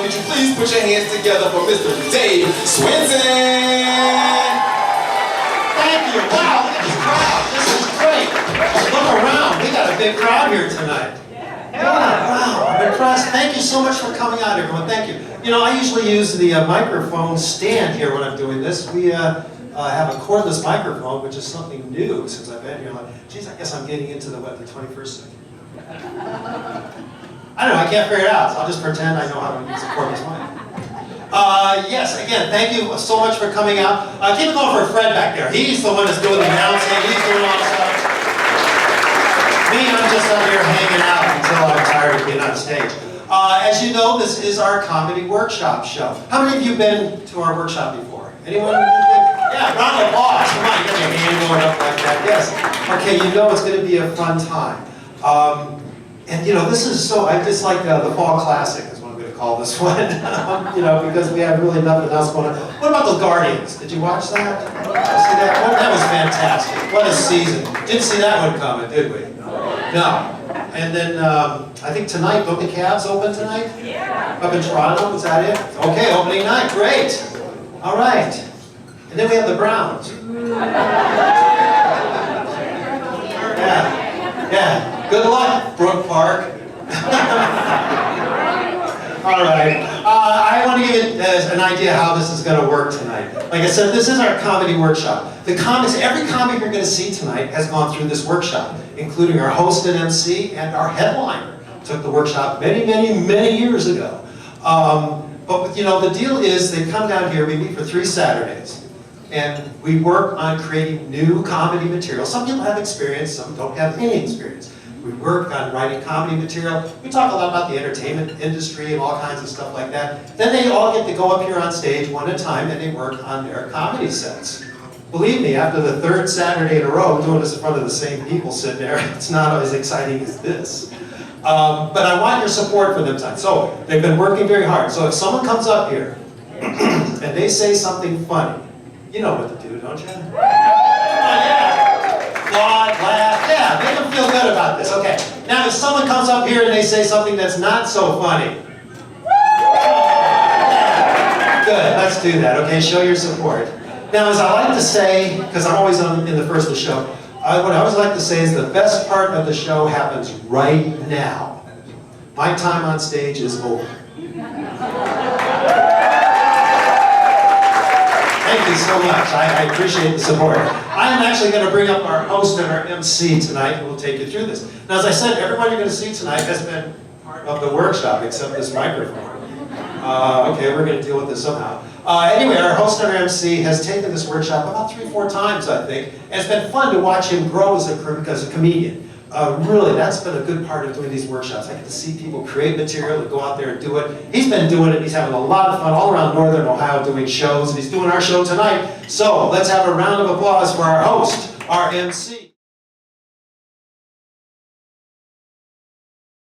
could you please put your hands together for Mr. Dave Swenson? Thank you. Wow, look at this crowd. This is great. Look around. We got a big crowd here tonight. Yeah, wow, I'm impressed. Thank you so much for coming out, everyone. Thank you. You know, I usually use the microphone stand here when I'm doing this. We have a cordless microphone, which is something new since I've been here. I'm like, geez, I guess I'm getting into the 21st century. I don't know, I can't figure it out, so I'll just pretend I know how to use a cordless mic. Yes, again, thank you so much for coming out. Keep it going for Fred back there. He's the one that's doing the announcing, he's doing all the stuff. Me, I'm just up here hanging out until I'm tired of being on stage. As you know, this is our comedy workshop show. How many of you been to our workshop before? Anyone? Yeah, round of applause. Come on, get your hand going up like that. Yes. Okay, you know it's going to be a fun time. And you know, this is so, I just like the Fall Classic is what I'm going to call this one. You know, because we have really nothing else going on. What about the Guardians? Did you watch that? See that? Well, that was fantastic. What a season. Didn't see that one coming, did we? No. And then, I think tonight, don't the Cavs open tonight? Yeah. Up in Toronto, is that it? Okay, opening night, great. All right. And then we have the Browns. Yeah. Good luck, Brook Park. All right. I want to give you an idea how this is going to work tonight. Like I said, this is our comedy workshop. The comics, every comic you're going to see tonight has gone through this workshop, including our host and MC and our headliner. Took the workshop many, many, many years ago. But you know, the deal is they come down here, we meet for 3 Saturdays, and we work on creating new comedy material. Some people have experience, some don't have any experience. We work on writing comedy material. We talk a lot about the entertainment industry and all kinds of stuff like that. Then they all get to go up here on stage one at a time and they work on their comedy sets. Believe me, after the 3rd Saturday in a row, doing this in front of the same people sitting there, it's not as exciting as this. But I want your support for them tonight. So they've been working very hard. So if someone comes up here and they say something funny, you know what to do, don't you? Applaud, laugh, yeah, make them feel good about this. Okay, now if someone comes up here and they say something that's not so funny, good, let's do that, okay, show your support. Now as I like to say, because I'm always in the first of the show, what I always like to say is the best part of the show happens right now. My time on stage is over. Thank you so much. I appreciate the support. I am actually going to bring up our host and our MC tonight, and we'll take you through this. Now, as I said, everyone you're going to see tonight has been part of the workshop, except this microphone. Okay, we're going to deal with this somehow. Anyway, our host and our MC has taken this workshop about 3 or 4 times, I think, and it's been fun to watch him grow as a comedian. Really, that's been a good part of doing these workshops. I get to see people create material and go out there and do it. He's been doing it. He's having a lot of fun all around Northern Ohio doing shows, and he's doing our show tonight. So let's have a round of applause for our host, our MC.